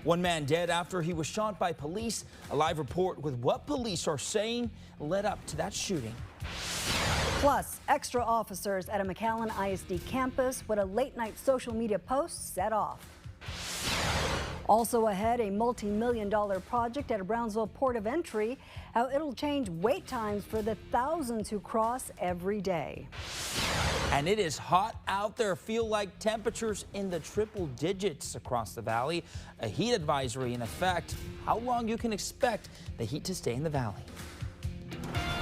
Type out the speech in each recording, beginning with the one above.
One man dead after he was shot by police. A live report with what police are saying led up to that shooting. Plus, extra officers at a McAllen ISD campus with a late-night social media post set off. Also ahead, a multi-million-dollar project at a Brownsville port of entry, how it'll change wait times for the thousands who cross every day. And it is hot out there. Feel like temperatures in the triple digits across the valley. A heat advisory in effect. How long you can expect the heat to stay in the valley.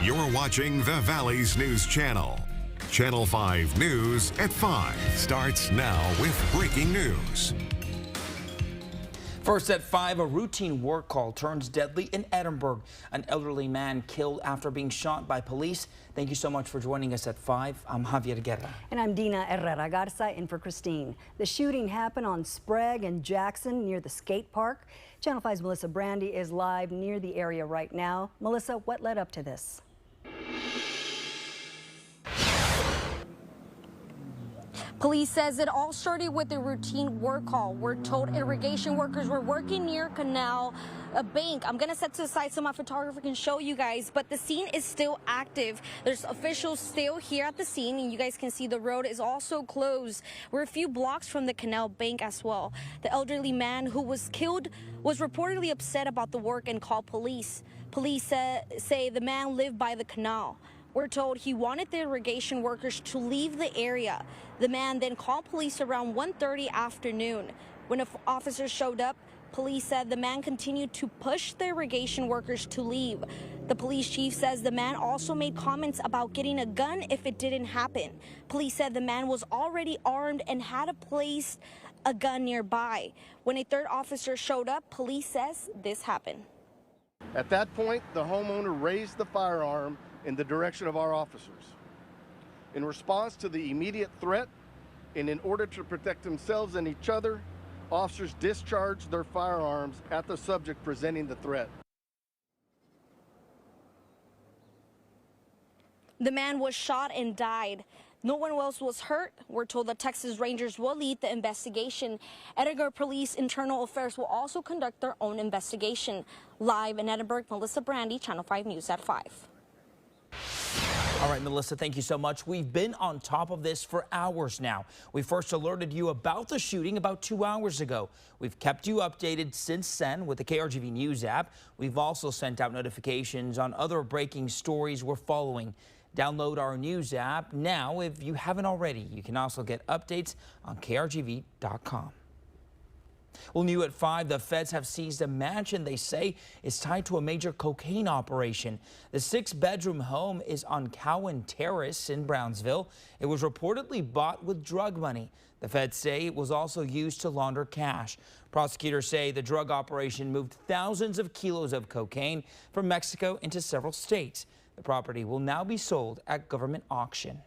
You're watching the Valley's News Channel. Channel 5 News at 5 starts now with breaking news. First at 5, a routine work call turns deadly in Edinburg. An elderly man killed after being shot by police. Thank you so much for joining us at 5. I'm Javier Guerra. And I'm Dina Herrera Garza in for Christine. The shooting happened on Sprague and Jackson near the skate park. Channel 5's Melissa Brandy is live near the area right now. Melissa, what led up to this? Police says it all started with a routine work call. We're told irrigation workers were working near Canal Bank. I'm gonna set to the side so my photographer can show you guys, but the scene is still active. There's officials still here at the scene, and you guys can see the road is also closed. We're a few blocks from the Canal Bank as well. The elderly man who was killed was reportedly upset about the work and called police. Police say the man lived by the canal. We're told he wanted the irrigation workers to leave the area. The man then called police around 1:30 afternoon. When officers showed up, police said the man continued to push the irrigation workers to leave. The police chief says the man also made comments about getting a gun if it didn't happen. Police said the man was already armed and had placed a gun nearby. When a third officer showed up, police says this happened. At that point, the homeowner raised the firearm in the direction of our officers. In response to the immediate threat, and in order to protect themselves and each other, officers discharged their firearms at the subject presenting the threat. The man was shot and died. No one else was hurt. We're told the Texas Rangers will lead the investigation. Edinburg Police Internal Affairs will also conduct their own investigation. Live in Edinburg, Melissa Brandy, Channel 5 News at 5. All right, Melissa, thank you so much. We've been on top of this for hours now. We first alerted you about the shooting about 2 hours ago. We've kept you updated since then with the KRGV News app. We've also sent out notifications on other breaking stories we're following. Download our news app now if you haven't already. You can also get updates on krgv.com. Well, new at 5, the feds have seized a mansion they say is tied to a major cocaine operation. The 6-bedroom home is on Cowan Terrace in Brownsville. It was reportedly bought with drug money. The feds say it was also used to launder cash. Prosecutors say the drug operation moved thousands of kilos of cocaine from Mexico into several states. The property will now be sold at government auction.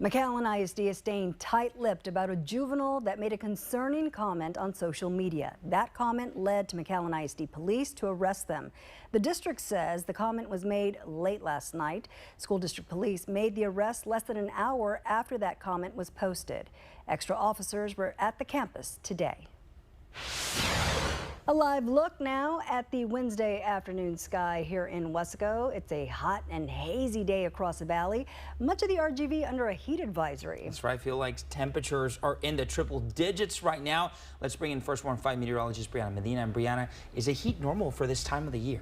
McAllen ISD is staying tight-lipped about a juvenile that made a concerning comment on social media. That comment led to McAllen ISD police to arrest them. The district says the comment was made late last night. School district police made the arrest less than an hour after that comment was posted. Extra officers were at the campus today. A live look now at the Wednesday afternoon sky here in Wesco. It's a hot and hazy day across the valley. Much of the RGV under a heat advisory. That's right. I feel like temperatures are in the triple digits right now. Let's bring in First Warn 5 meteorologist Brianna Medina. And Brianna, is the heat normal for this time of the year?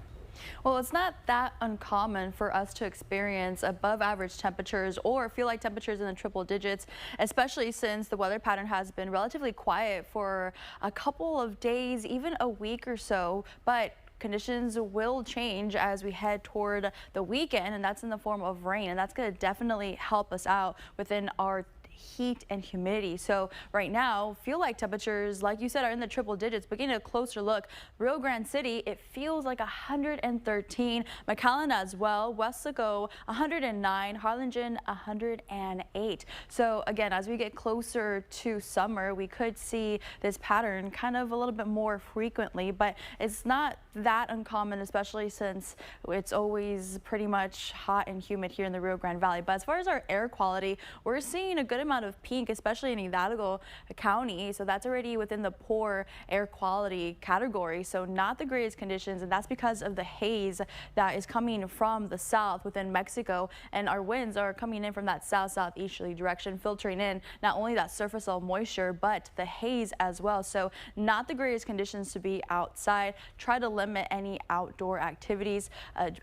Well, it's not that uncommon for us to experience above average temperatures or feel like temperatures in the triple digits, especially since the weather pattern has been relatively quiet for a couple of days, even a week or so. But conditions will change as we head toward the weekend, and that's in the form of rain, and that's going to definitely help us out within our heat and humidity. So right now, feel like temperatures, like you said, are in the triple digits. But getting a closer look, Rio Grande City, it feels like 113. McAllen as well. Wesco 109. Harlingen 108. So again, as we get closer to summer, we could see this pattern kind of a little bit more frequently, but it's not that uncommon, especially since it's always pretty much hot and humid here in the Rio Grande Valley. But as far as our air quality, we're seeing a good amount amount of pink, especially in Hidalgo County. So that's already within the poor air quality category. So not the greatest conditions, and that's because of the haze that is coming from the south within Mexico, and our winds are coming in from that south-southeasterly direction, filtering in not only that surface level moisture, but the haze as well. So not the greatest conditions to be outside. Try to limit any outdoor activities,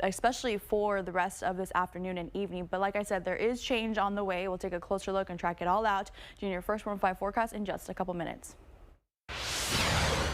especially for the rest of this afternoon and evening. But like I said, there is change on the way. We'll take a closer look and track it all out during your first 1-5 forecast in just a couple minutes.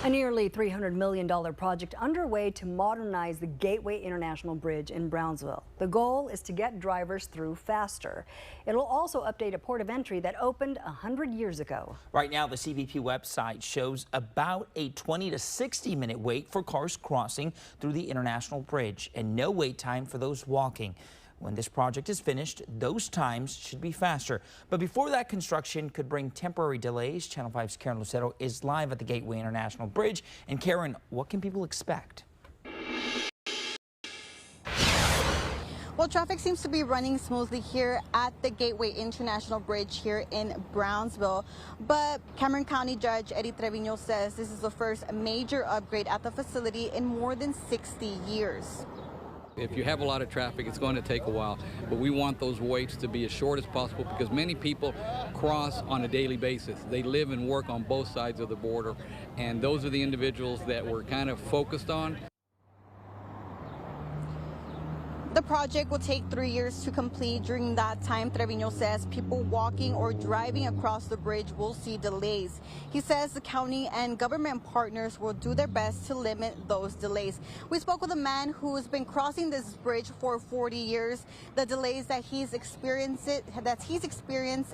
A nearly $300 million project underway to modernize the Gateway International Bridge in Brownsville. The goal is to get drivers through faster. It'll also update a port of entry that opened 100 years ago. Right now, the CBP website shows about a 20 to 60-minute wait for cars crossing through the International Bridge and no wait time for those walking. When this project is finished, those times should be faster. But before that, construction could bring temporary delays. Channel 5's Karen Lucero is live at the Gateway International Bridge. And Karen, what can people expect? Well, traffic seems to be running smoothly here at the Gateway International Bridge here in Brownsville. But Cameron County Judge Eddie Trevino says this is the first major upgrade at the facility in more than 60 years. If you have a lot of traffic, it's going to take a while, but we want those waits to be as short as possible because many people cross on a daily basis. They live and work on both sides of the border, and those are the individuals that we're kind of focused on. The project will take 3 years to complete. During that time, Trevino says people walking or driving across the bridge will see delays. He says the county and government partners will do their best to limit those delays. We spoke with a man who's been crossing this bridge for 40 years, the delays that he's experienced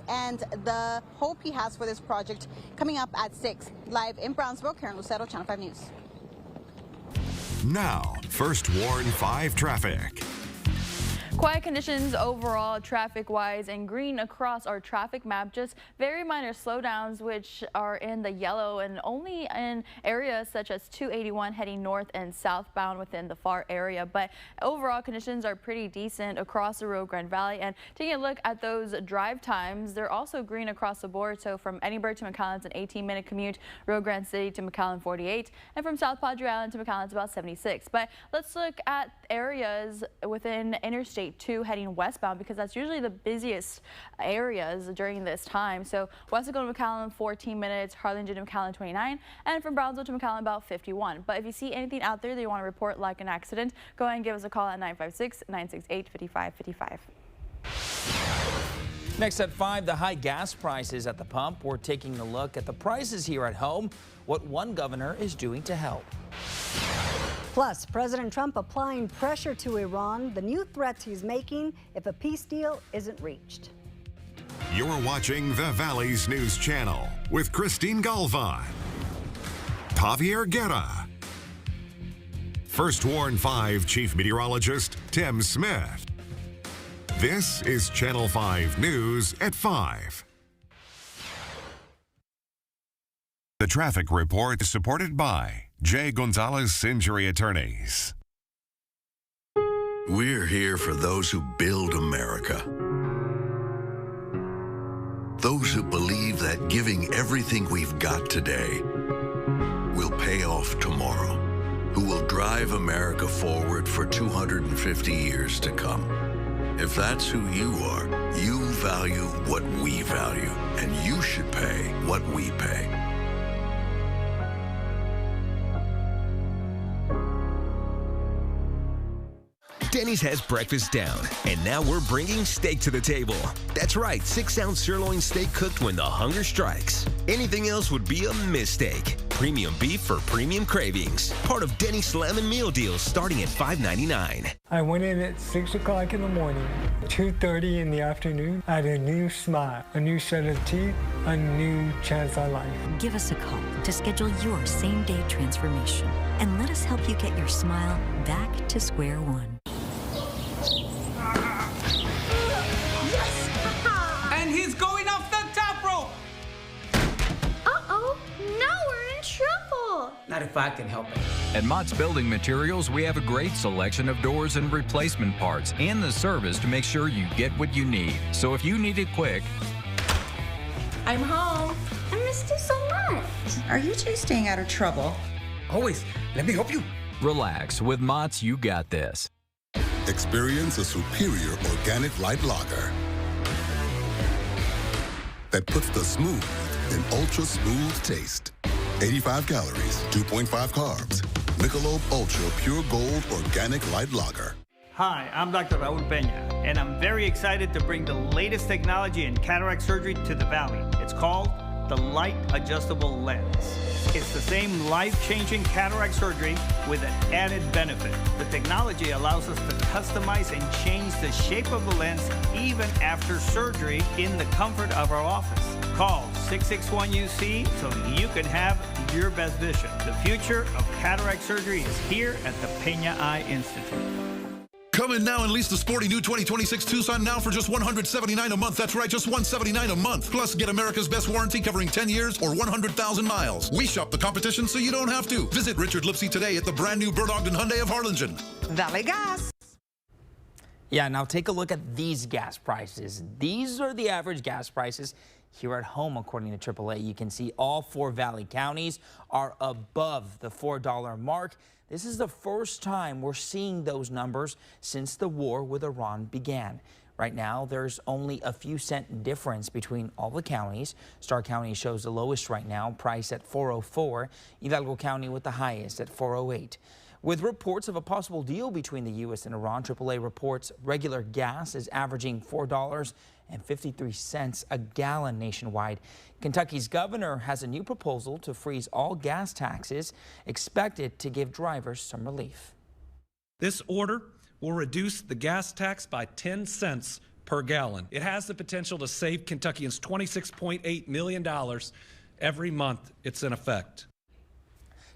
and the hope he has for this project coming up at 6. Live in Brownsville, Karen Lucero, Channel 5 News. Now, First Warn 5 traffic. Quiet conditions overall traffic-wise, and green across our traffic map. Just very minor slowdowns which are in the yellow and only in areas such as 281 heading north and southbound within the far area. But overall conditions are pretty decent across the Rio Grande Valley. And taking a look at those drive times, they're also green across the board. So from Edinburg to McAllen, it's an 18-minute commute. Rio Grande City to McAllen, 48. And from South Padre Island to McAllen, it's about 76. But let's look at areas within Interstate 2 heading westbound, because that's usually the busiest areas during this time. So Wesco to McAllen 14 minutes, Harlingen to McAllen 29, and from Brownsville to McAllen about 51. But if you see anything out there that you want to report like an accident, go ahead and give us a call at 956-968-5555. Next at 5, the high gas prices at the pump. We're taking a look at the prices here at home, what one governor is doing to help. Plus, President Trump applying pressure to Iran, the new threats he's making if a peace deal isn't reached. You're watching the Valley's News Channel with Christine Galvan, Javier Guerra, First Warn 5 Chief Meteorologist Tim Smith. This is Channel 5 News at 5. The traffic report is supported by J. Gonzalez Injury Attorneys. We're here for those who build America. Those who believe that giving everything we've got today will pay off tomorrow. Who will drive America forward for 250 years to come. If that's who you are, you value what we value, and you should pay what we pay. Denny's has breakfast down, and now we're bringing steak to the table. That's right, 6-ounce sirloin steak cooked when the hunger strikes. Anything else would be a mistake. Premium beef for premium cravings. Part of Denny's Slam and Meal deals starting at $5.99. I went in at 6 o'clock in the morning, 2:30 in the afternoon. I had a new smile, a new set of teeth, a new chance at life. Give us a call to schedule your same-day transformation, and let us help you get your smile back to square one. And he's going off the top rope! Uh-oh, now we're in trouble! Not if I can help it. At Mott's Building Materials, we have a great selection of doors and replacement parts and the service to make sure you get what you need. So if you need it quick, I'm home. I missed you so much. Are you two staying out of trouble? Always. Let me help you. Relax. With Mott's, you got this. Experience a superior organic light lager that puts the smooth in ultra smooth taste. 85 calories, 2.5 carbs. Michelob Ultra Pure Gold Organic Light Lager. Hi, I'm Dr. Raul Peña, and I'm very excited to bring the latest technology in cataract surgery to the Valley. It's called the Light Adjustable Lens. It's the same life-changing cataract surgery with an added benefit. The technology allows us to customize and change the shape of the lens even after surgery in the comfort of our office. Call 661-UC so you can have your best vision. The future of cataract surgery is here at the Peña Eye Institute. Come in now and lease the sporty new 2026 Tucson now for just $179 a month. That's right, just $179 a month. Plus, get America's best warranty covering 10 years or 100,000 miles. We shop the competition so you don't have to. Visit Richard Lipsy today at the brand new Bird Ogden Hyundai of Harlingen. Valley Gas. Yeah, now take a look at these gas prices. These are the average gas prices here at home, according to AAA. You can see all 4 Valley counties are above the $4 mark. This is the first time we're seeing those numbers since the war with Iran began. Right now, there's only a few cent difference between all the counties. Starr County shows the lowest right now, priced at $4.04. Hidalgo County with the highest at $4.08. With reports of a possible deal between the U.S. and Iran, AAA reports regular gas is averaging $4.53 a gallon nationwide. Kentucky's governor has a new proposal to freeze all gas taxes, expected to give drivers some relief. This order will reduce the gas tax by 10 cents per gallon. It has the potential to save Kentuckians $26.8 million every month it's in effect.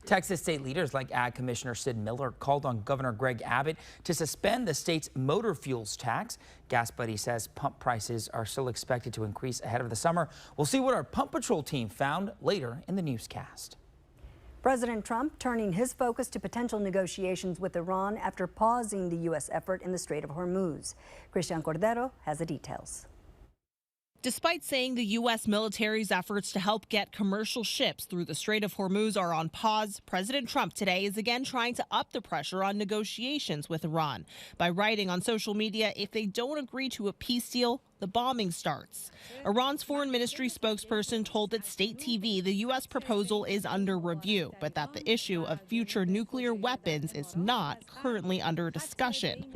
Texas state leaders like Ag Commissioner Sid Miller called on Governor Greg Abbott to suspend the state's motor fuels tax. Gas Buddy says pump prices are still expected to increase ahead of the summer. We'll see what our Pump Patrol team found later in the newscast. President Trump turning his focus to potential negotiations with Iran after pausing the U.S. effort in the Strait of Hormuz. Christian Cordero has the details. Despite saying the U.S. military's efforts to help get commercial ships through the Strait of Hormuz are on pause, President Trump today is again trying to up the pressure on negotiations with Iran by writing on social media, if they don't agree to a peace deal, the bombing starts. Iran's foreign ministry spokesperson told its state TV the U.S. proposal is under review, but that the issue of future nuclear weapons is not currently under discussion.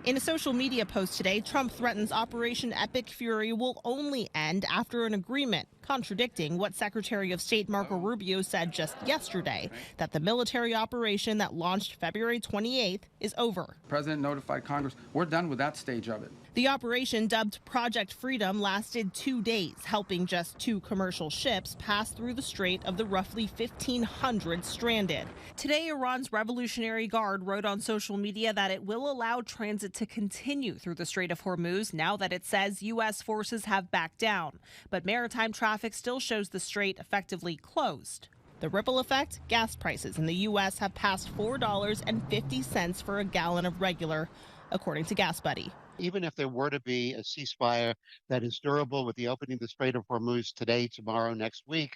In a social media post today, Trump threatens Operation Epic Fury will only end after an agreement, contradicting what Secretary of State Marco Rubio said just yesterday, that the military operation that launched February 28th is over. The president notified Congress, we're done with that stage of it. The operation, dubbed Project Freedom, lasted 2 days, helping just 2 commercial ships pass through the strait of the roughly 1,500 stranded. Today, Iran's Revolutionary Guard wrote on social media that it will allow transit to continue through the Strait of Hormuz now that it says U.S. forces have backed down. But maritime traffic still shows the strait effectively closed. The ripple effect, gas prices in the U.S. have passed $4.50 for a gallon of regular, according to Gas Buddy. Even if there were to be a ceasefire that is durable with the opening of the Strait of Hormuz today, tomorrow, next week,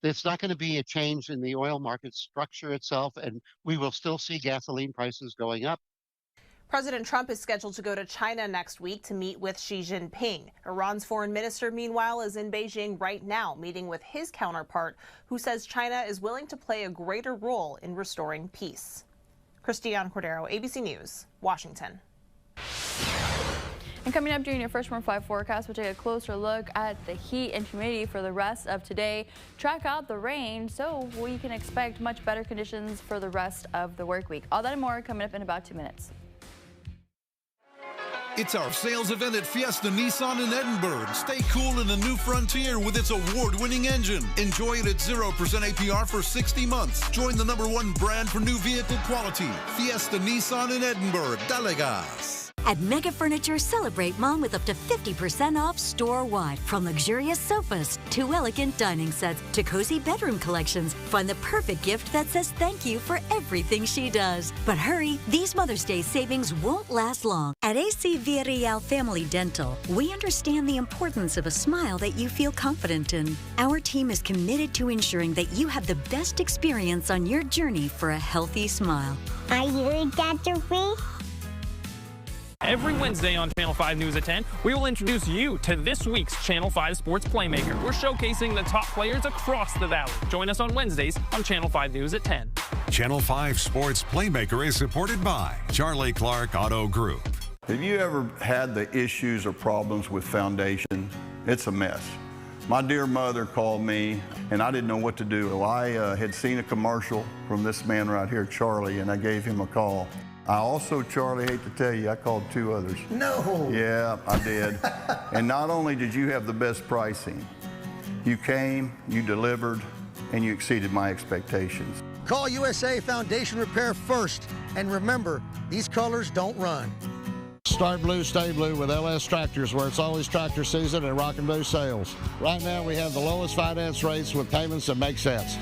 there's not going to be a change in the oil market structure itself, and we will still see gasoline prices going up. President Trump is scheduled to go to China next week to meet with Xi Jinping. Iran's foreign minister, meanwhile, is in Beijing right now, meeting with his counterpart, who says China is willing to play a greater role in restoring peace. Christian Cordero, ABC News, Washington. And coming up during your First Warn 5 forecast, we'll take a closer look at the heat and humidity for the rest of today. Track out the rain so we can expect much better conditions for the rest of the work week. All that and more coming up in about 2 minutes. It's our sales event at Fiesta Nissan in Edinburg. Stay cool in the new Frontier with its award-winning engine. Enjoy it at 0% APR for 60 months. Join the #1 brand for new vehicle quality. Fiesta Nissan in Edinburg. Dale gas. At Mega Furniture, celebrate Mom with up to 50% off store-wide. From luxurious sofas to elegant dining sets to cozy bedroom collections, find the perfect gift that says thank you for everything she does. But hurry, these Mother's Day savings won't last long. At AC Villarreal Family Dental, we understand the importance of a smile that you feel confident in. Our team is committed to ensuring that you have the best experience on your journey for a healthy smile. Are you Dr. Free? Every Wednesday on Channel 5 News at 10, we will introduce you to this week's Channel 5 Sports Playmaker. We're showcasing the top players across the valley. Join us on Wednesdays on Channel 5 News at 10. Channel 5 Sports Playmaker is supported by Charlie Clark Auto Group. Have you ever had the issues or problems with foundation? It's a mess. My dear mother called me, and I didn't know what to do. Well, I had seen a commercial from this man right here, Charlie, and I gave him a call. I also, Charlie, hate to tell you, I called 2 others. No. Yeah, I did. And not only did you have the best pricing, you came, you delivered, and you exceeded my expectations. Call USA Foundation Repair first. And remember, these colors don't run. Start blue, stay blue with LS Tractors, where it's always tractor season and Rockin' Blue sales. Right now, we have the lowest finance rates with payments that make sense.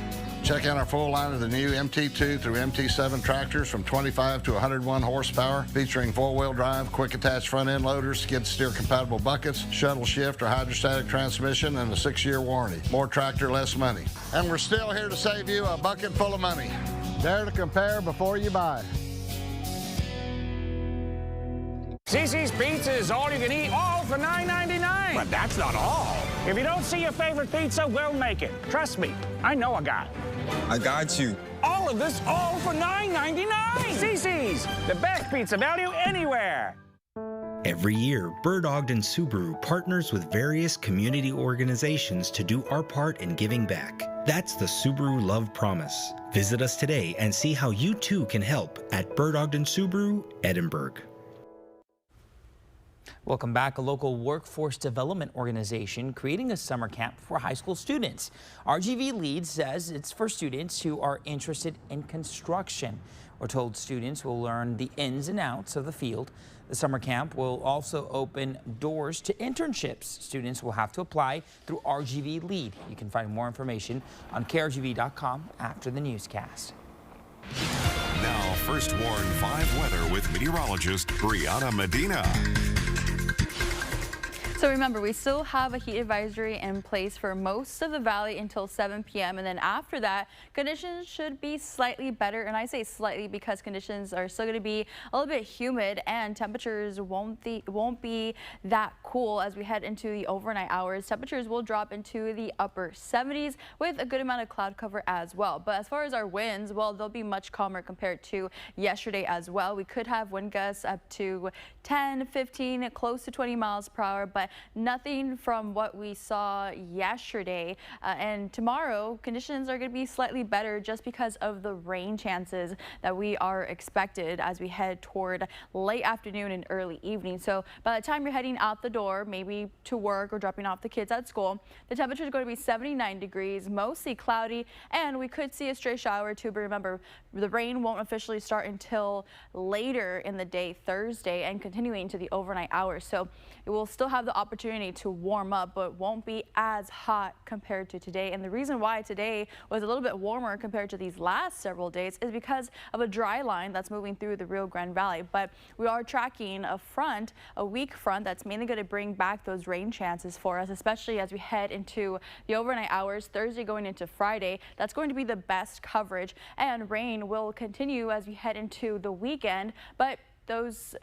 Check out our full line of the new MT2 through MT7 tractors from 25 to 101 horsepower, featuring 4-wheel drive, quick attach front end loaders, skid steer compatible buckets, shuttle shift or hydrostatic transmission, and a 6-year warranty. More tractor, less money. And we're still here to save you a bucket full of money. Dare to compare before you buy. CC's Pizza is all you can eat, all for $9.99. But that's not all. If you don't see your favorite pizza, we'll make it. Trust me, I know a guy. I got you. All of this, all for $9.99. CC's, the best pizza value anywhere. Every year, Bird Ogden Subaru partners with various community organizations to do our part in giving back. That's the Subaru Love Promise. Visit us today and see how you too can help at Bird Ogden Subaru, Edinburg. Welcome back. A local workforce development organization creating a summer camp for high school students. RGV Lead says it's for students who are interested in construction. We're told students will learn the ins and outs of the field. The summer camp will also open doors to internships. Students will have to apply through RGV Lead. You can find more information on krgv.com after the newscast. Now, First Warn 5 weather with meteorologist Brianna Medina. So remember, we still have a heat advisory in place for most of the valley until 7 p.m. And then after that, conditions should be slightly better. And I say slightly because conditions are still going to be a little bit humid and temperatures won't be that cool as we head into the overnight hours. Temperatures will drop into the upper 70s with a good amount of cloud cover as well. But as far as our winds, well, they'll be much calmer compared to yesterday as well. We could have wind gusts up to 10, 15, close to 20 miles per hour, but nothing from what we saw yesterday. And tomorrow, conditions are going to be slightly better just because of the rain chances that we are expected as we head toward late afternoon and early evening. So by the time you're heading out the door, maybe to work or dropping off the kids at school, the temperature is going to be 79 degrees, mostly cloudy, and we could see a stray shower or two. But remember, the rain won't officially start until later in the day, Thursday, and continuing to the overnight hours. So it will still have the opportunity to warm up, but won't be as hot compared to today. And the reason why today was a little bit warmer compared to these last several days is because of a dry line that's moving through the Rio Grande Valley. But we are tracking a weak front that's mainly going to bring back those rain chances for us, especially as we head into the overnight hours, Thursday going into Friday. That's going to be the best coverage, and rain will continue as we head into the weekend, but those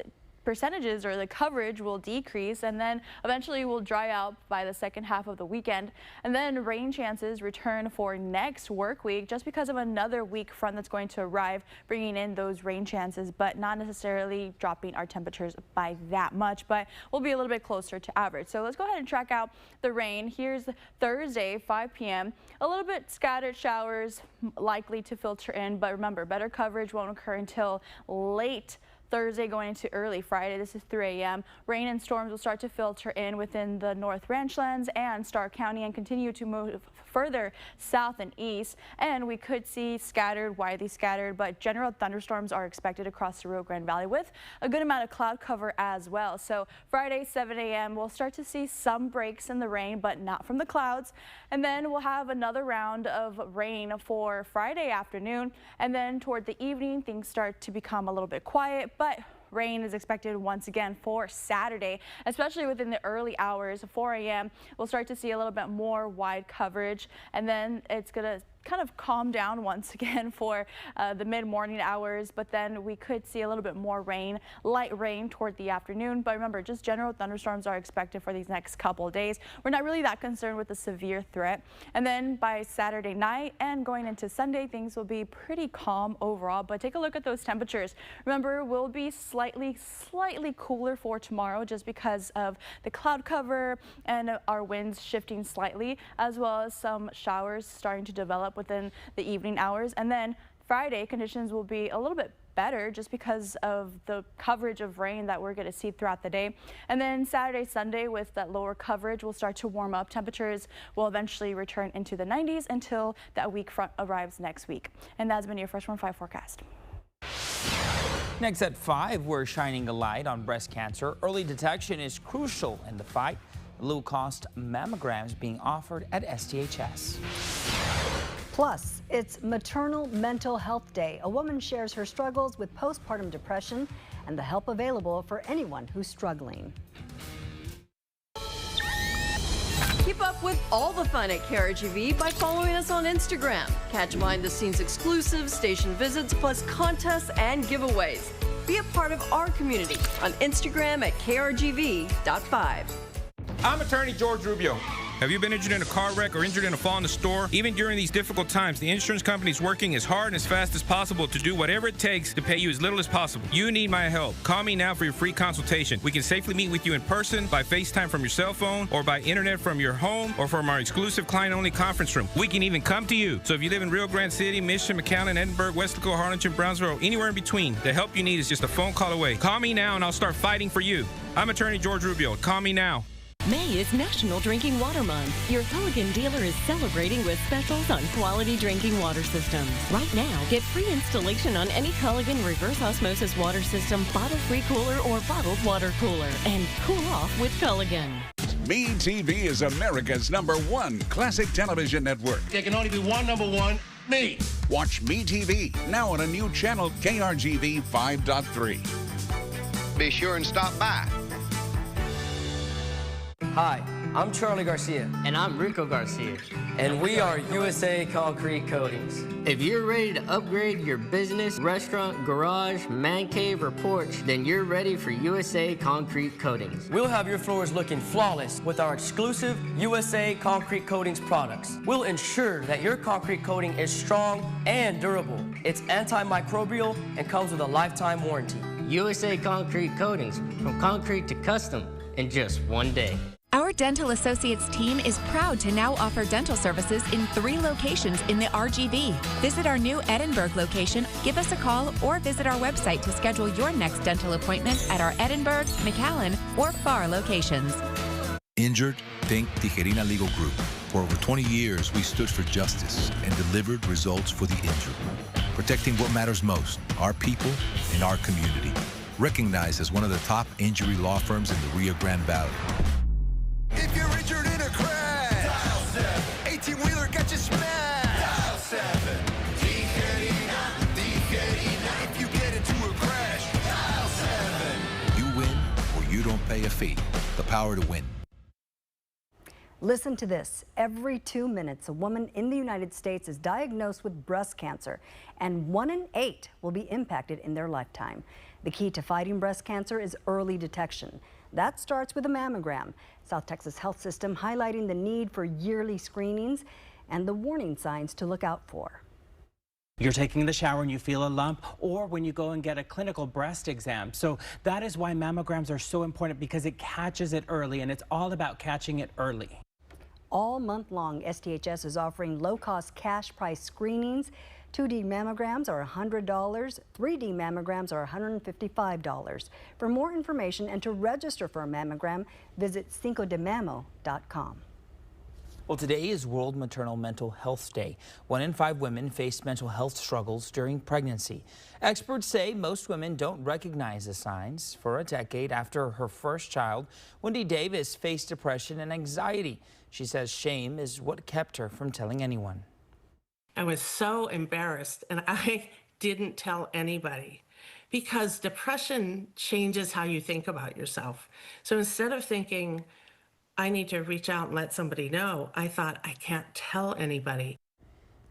percentages or the coverage will decrease and then eventually will dry out by the second half of the weekend. And then rain chances return for next work week just because of another weak front that's going to arrive, bringing in those rain chances, but not necessarily dropping our temperatures by that much, but we'll be a little bit closer to average. So let's go ahead and track out the rain. Here's Thursday, 5 p.m. A little bit scattered showers likely to filter in, but remember, better coverage won't occur until late Thursday going into early Friday, this is 3 a.m., rain and storms will start to filter in within the North Ranchlands and Starr County and continue to move further south and east. And we could see scattered, widely scattered, but general thunderstorms are expected across the Rio Grande Valley with a good amount of cloud cover as well. So Friday, 7 a.m., we'll start to see some breaks in the rain, but not from the clouds. And then we'll have another round of rain for Friday afternoon. And then toward the evening, things start to become a little bit quiet, but rain is expected once again for Saturday, especially within the early hours. 4 a.m. we'll start to see a little bit more wide coverage, and then it's going to kind of calm down once again for the mid-morning hours, but then we could see a little bit more rain, light rain toward the afternoon. But remember, just general thunderstorms are expected for these next couple of days. We're not really that concerned with the severe threat. And then by Saturday night and going into Sunday, things will be pretty calm overall. But take a look at those temperatures. Remember, we'll be slightly cooler for tomorrow just because of the cloud cover and our winds shifting slightly, as well as some showers starting to develop within the evening hours. And then Friday, conditions will be a little bit better just because of the coverage of rain that we're going to see throughout the day. And then Saturday, Sunday, with that lower coverage, will start to warm up. Temperatures will eventually return into the 90s until that weak front arrives next week. And that's been your Fresh 1-5 forecast. Next at 5, we're shining a light on breast cancer. Early detection is crucial in the fight. Low-cost mammograms being offered at STHS. Plus, it's Maternal Mental Health Day. A woman shares her struggles with postpartum depression and the help available for anyone who's struggling. Keep up with all the fun at KRGV by following us on Instagram. Catch behind-the-scenes exclusives, station visits, plus contests and giveaways. Be a part of our community on Instagram at KRGV.5. I'm attorney George Rubio. Have you been injured in a car wreck or injured in a fall in the store? Even during these difficult times, the insurance company is working as hard and as fast as possible to do whatever it takes to pay you as little as possible. You need my help. Call me now for your free consultation. We can safely meet with you in person, by FaceTime from your cell phone, or by internet from your home, or from our exclusive client-only conference room. We can even come to you. So if you live in Rio Grande City, Mission, McAllen, Edinburg, Westlaco, Harlingen, Brownsville, or anywhere in between, the help you need is just a phone call away. Call me now and I'll start fighting for you. I'm attorney George Rubio. Call me now. May is National Drinking Water Month. Your Culligan dealer is celebrating with specials on quality drinking water systems. Right now, get free installation on any Culligan reverse osmosis water system, bottle-free cooler, or bottled water cooler. And cool off with Culligan. MeTV is America's #1 classic television network. There can only be one #1, me. Watch MeTV, now on a new channel, KRGV 5.3. Be sure and stop by. Hi, I'm Charlie Garcia. And I'm Rico Garcia. And we are USA Concrete Coatings. If you're ready to upgrade your business, restaurant, garage, man cave, or porch, then you're ready for USA Concrete Coatings. We'll have your floors looking flawless with our exclusive USA Concrete Coatings products. We'll ensure that your concrete coating is strong and durable. It's antimicrobial and comes with a lifetime warranty. USA Concrete Coatings, from concrete to custom in just one day. Our Dental Associates team is proud to now offer dental services in 3 locations in the RGV. Visit our new Edinburg location, give us a call, or visit our website to schedule your next dental appointment at our Edinburg, McAllen, or Farr locations. Injured? Think Tijerina Legal Group. For over 20 years, we stood for justice and delivered results for the injured, protecting what matters most, our people and our community. Recognized as one of the top injury law firms in the Rio Grande Valley. If you're injured in a crash, dial 7. 18-wheeler got you smashed, dial 7. Tijerina. If you get into a crash, dial 7. You win or you don't pay a fee. The power to win. Listen to this. Every 2 minutes, a woman in the United States is diagnosed with breast cancer, and 1 in 8 will be impacted in their lifetime. The key to fighting breast cancer is early detection. That starts with a mammogram. South Texas Health System highlighting the need for yearly screenings and the warning signs to look out for. You're taking the shower and you feel a lump, or when you go and get a clinical breast exam. So that is why mammograms are so important, because it catches it early, and it's all about catching it early. All month long, STHS is offering low-cost cash price screenings 2D mammograms are $100. 3D mammograms are $155. For more information and to register for a mammogram, visit cincodemamo.com. Well, today is World Maternal Mental Health Day. 1 in 5 women face mental health struggles during pregnancy. Experts say most women don't recognize the signs. For a decade after her first child, Wendy Davis faced depression and anxiety. She says shame is what kept her from telling anyone. I was so embarrassed, and I didn't tell anybody because depression changes how you think about yourself. So instead of thinking, I need to reach out and let somebody know, I thought, I can't tell anybody.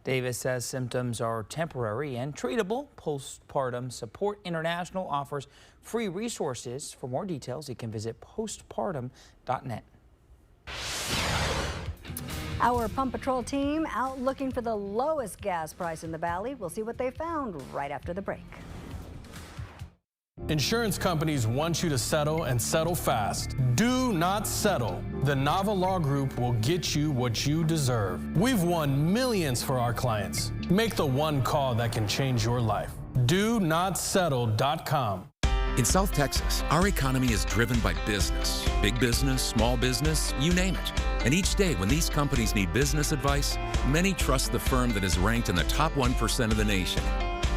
Davis says symptoms are temporary and treatable. Postpartum Support International offers free resources. For more details, you can visit postpartum.net. Our Pump Patrol team out looking for the lowest gas price in the valley. We'll see what they found right after the break. Insurance companies want you to settle and settle fast. Do not settle. The Nava Law Group will get you what you deserve. We've won millions for our clients. Make the one call that can change your life. DoNotSettle.com. In South Texas, our economy is driven by business. Big business, small business, you name it. And each day when these companies need business advice, many trust the firm that is ranked in the top 1% of the nation.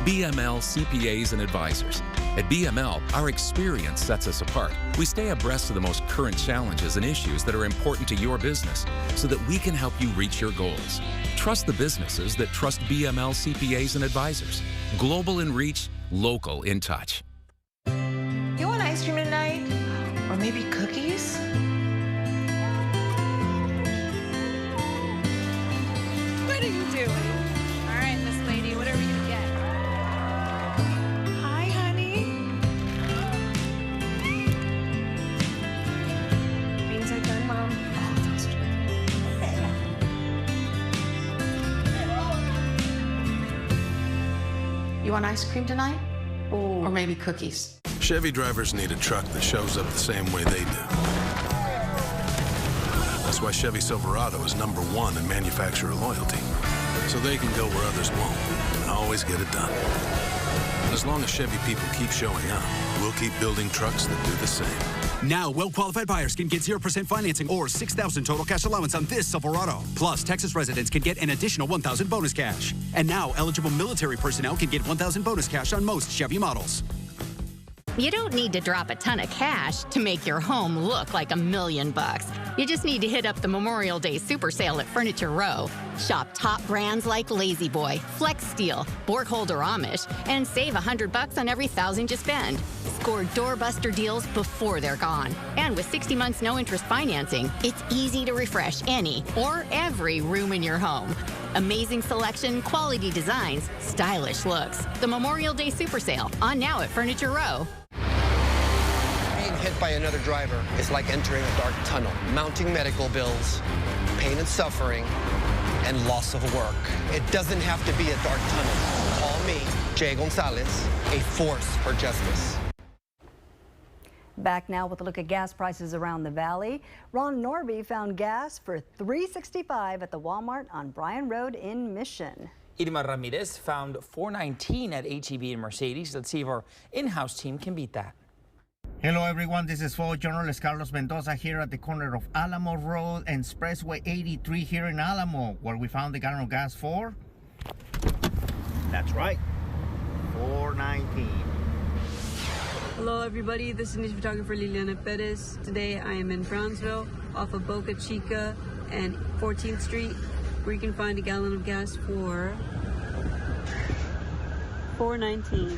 BML CPAs and Advisors. At BML, our experience sets us apart. We stay abreast of the most current challenges and issues that are important to your business so that we can help you reach your goals. Trust the businesses that trust BML CPAs and Advisors. Global in reach, local in touch. You want ice cream tonight? Or maybe cookies? What are you doing? All right, Miss Lady, what are we gonna get? Hi, honey. Beans are done, Mom. Oh, that's true. You want ice cream tonight? Or maybe cookies? Chevy drivers need a truck that shows up the same way they do. That's why Chevy Silverado is #1 in manufacturer loyalty. So they can go where others won't and always get it done. As long as Chevy people keep showing up, we'll keep building trucks that do the same. Now, well-qualified buyers can get 0% financing or $6,000 total cash allowance on this Silverado. Plus, Texas residents can get an additional $1,000 bonus cash. And now, eligible military personnel can get $1,000 bonus cash on most Chevy models. You don't need to drop a ton of cash to make your home look like $1 million. You just need to hit up the Memorial Day Super Sale at Furniture Row. Shop top brands like Lazy Boy, Flex Steel, Borgholder Amish, and save $100 on every $1,000 you spend. Score doorbuster deals before they're gone. And with 60 months no-interest financing, it's easy to refresh any or every room in your home. Amazing selection, quality designs, stylish looks. The Memorial Day Super Sale, on now at Furniture Row. Being hit by another driver is like entering a dark tunnel. Mounting medical bills, pain and suffering, and loss of work. It doesn't have to be a dark tunnel. Call me, Jay Gonzalez, a force for justice. Back now with a look at gas prices around the valley. Ron Norby found gas for $3.65 at the Walmart on Bryan Road in Mission. Irma Ramirez found $4.19 at H-E-B and Mercedes. Let's see if our in-house team can beat that. Hello everyone, this is Full Journalist Carlos Mendoza here at the corner of Alamo Road and Expressway 83 here in Alamo, where we found the gallon of gas for, that's right, $4.19. Hello everybody, this is news photographer Liliana Perez. Today I am in Brownsville off of Boca Chica and 14th Street, where you can find a gallon of gas for $4.19.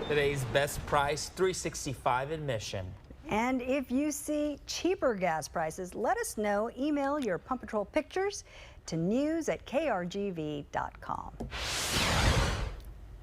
Today's best price, $3.65 in Mission. And if you see cheaper gas prices, let us know. Email your Pump Patrol pictures to news@krgv.com.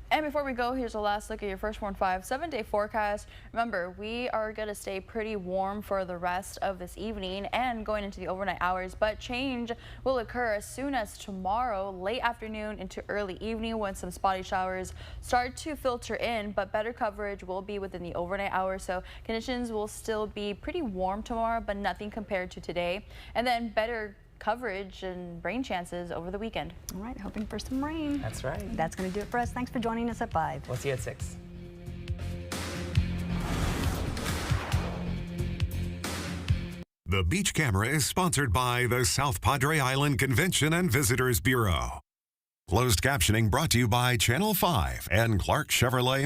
And before we go, here's a last look at your First Warn 5 7-day forecast. Remember, we are going to stay pretty warm for the rest of this evening and going into the overnight hours, but change will occur as soon as tomorrow, late afternoon into early evening, when some spotty showers start to filter in, but better coverage will be within the overnight hours. So conditions will still be pretty warm tomorrow, but nothing compared to today. And then better coverage and rain chances over the weekend. All right, hoping for some rain. That's right. That's going to do it for us. Thanks for joining us at 5. We'll see you at 6. The Beach Camera is sponsored by the South Padre Island Convention and Visitors Bureau. Closed captioning brought to you by Channel 5 and Clark Chevrolet.